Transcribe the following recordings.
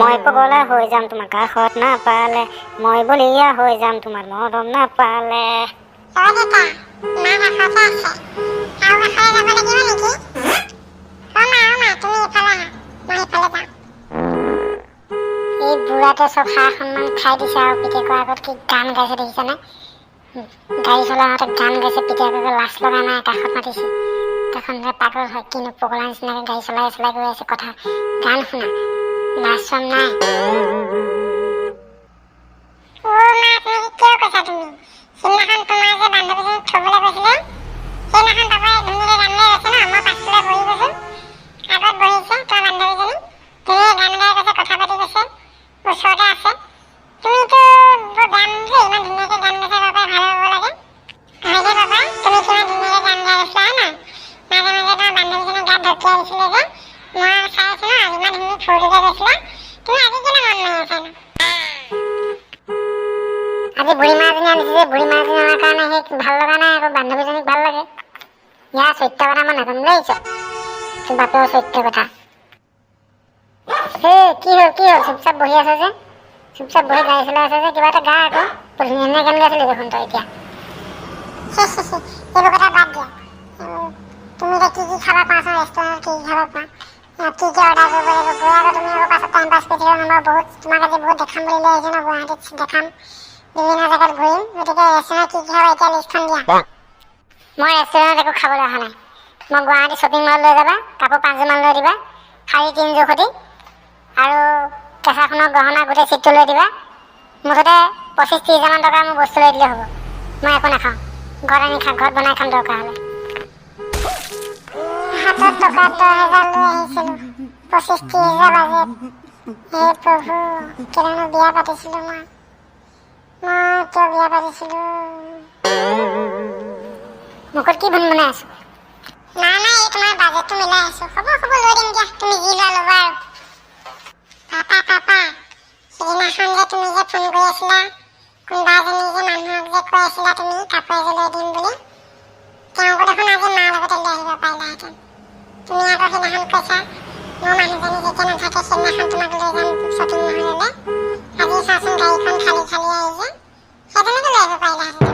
মই পগলা হৈ যাম তোমাৰ কাষত নাপালে, মই বলিয়া হৈ যাম তোমাৰ মৰম নাপালে। এই বুঢ়াতে চব সা সন্মান খাই দিছে আৰু পিতেকৰ আগত কি গান গাইছে দেখিছানে? গাড়ী চলাওঁতে গান গাইছে, পিতেককে লাজ লগা নাই, কাষত মাতিছে। কাষত পাগল হয়, কিনো পগলা নিচিনাকে গাড়ী চলাই চলাই গৈ আছে, কথা গান শুনা, লাজ চৰম নাই। আজি বুঢ়ী মাছজনী আনিছে যে, বুঢ়ী মাছজনী অনাৰ কাৰণে সেই ভাল লগা নাই, আকৌ বান্ধৱীজনীক ভাল লাগে। ইয়াৰ চৰিত্ৰ কথা মই নাজানো দেই, বাপেৰ চৰিত্ৰ কথা। কি হ'ল চুপচাপ বহি আছে যে, চুপচাপ বহি গাড়ী চলাই আছে যে, কিবা এটা গা আকৌ ধুনীয়া গান গাইছিলি দেখোন তই এতিয়া। এইবোৰ কথা বাদ দিয়া, তুমি এতিয়া কি খাবা কোৱাচোন, ৰেষ্টুৰেণ্টত কি খাবা কোৱা, কি অৰ্ডাৰ কৰিব লাগিব, গৈ আকৌ তুমি আকৌ পাছত টাইম পাছ কৰি থাকিব নম্বৰ বহুত, তোমাক আজি বহুত দেখাম বুলি লৈ আহিছোঁ ন, গুৱাহাটীত দেখাম, বিভিন্ন জেগাত ঘূৰিম, গতিকে ৰেষ্টুৰেণ্টত কি খাবা এতিয়া লিষ্টখন দিয়া। মই ৰেষ্টুৰেণ্টত একো খাবলৈ অহা নাই, মই গুৱাহাটী শ্বপিং মলত লৈ যাবা, কাপোৰ 5যোৰমান লৈ দিবা, শাৰী 3যোৰ সৈতে, আৰু কেঁচা সোণৰ গহনা গোটেই চিটটো লৈ দিবা, মুঠতে 25-30 হাজাৰ টকাৰ মোৰ বস্তু লৈ দিলে হ'ব। মই একো নাখাওঁ, ঘৰত বনাই খাম দৰকাৰ হ'লে। হাতত টকা 10,000 লৈ আহিছিলোঁ, 25-30 হাজাৰ বাজেট। হে প্ৰভু, কেনেনো বিয়া পাতিছিলোঁ মই কিয় বিয়া পাতিছিলোঁ? মুখত কি বনাই আছো? নাই এই তোমাৰ বাজেটটো মিলাই আছো। হ'ব লৈ দিম দিয়া, তুমি যি লোৱা ল'বা আৰু। পাপা সেইদিনাখন যে তুমি যে ফোন কৰি আছিলা, কোনোবা এজনী যে মানুহক যে কৈ আছিলা তুমি কাপোৰ এযোৰ লৈ দিম বুলি, তেওঁকো দেখোন আজি মাৰ লগতে লৈ আহিব পাৰিলাহেঁতেন। তুমি আকৌ সেইদিনাখন কৈছা মোৰ মানুহজনী যেতিয়া নাথাকে সেইদিনাখন তোমাক লৈ যাম শ্বপিং মললৈ, আজি চাচোন গাড়ীখন খালী আহিছে, সেইদিনাকে লৈ আহিব পাৰিলাহেঁতেন।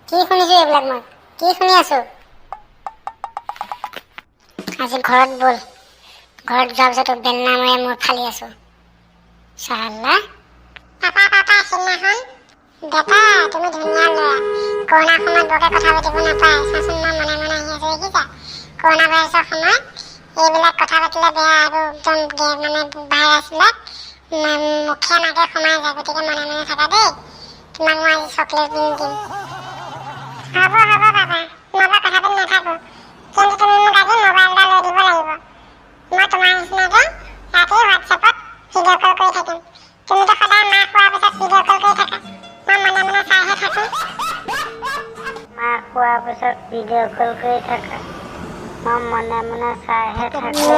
কি শুনিছো এইবিলাক, মই কি শুনি আছো? আজি ঘৰত বল, ঘৰত যোৱাৰ পিছত বেলনা মৰে মোৰ ফালি আছো চালা। পাপা সেইদিনাখন বেটা তুমি ধুনীয়া ল'ৰা, কৰোণাৰ সময়ত বৰকে কথা পাতিব নাপায়, চাচোন মই মনে আহি আছো দেখিছা। কৰোণা ভাইৰাছৰ সময়ত এইবিলাক কথা পাতিলে বেয়া, আৰু একদম মানে ভাইৰাছবিলাক মুখে নাকে সোমাই যায়, গতিকে মনে থাকা দেই। তোমাক মই আজি চকলেট দিম। হ'ব পাপা, মই কথা পাতি নাথাকো, কিন্তু তুমি মোক আজি মোবাইল এটা লৈ দিব লাগিব। মই তোমাৰ নিচিনাকে ৰাতি হোৱাটছএপত ভিডিঅ' কল কৰি থাকিম। তুমিতো সদায় মাক খোৱাৰ পিছত ভিডিঅ' কল কৰি থাকা, মই মনে চাইহে থাকো। মাক খোৱাৰ পিছত ভিডিঅ' কল কৰি থাকা, মই মনে চাইহে থাকো।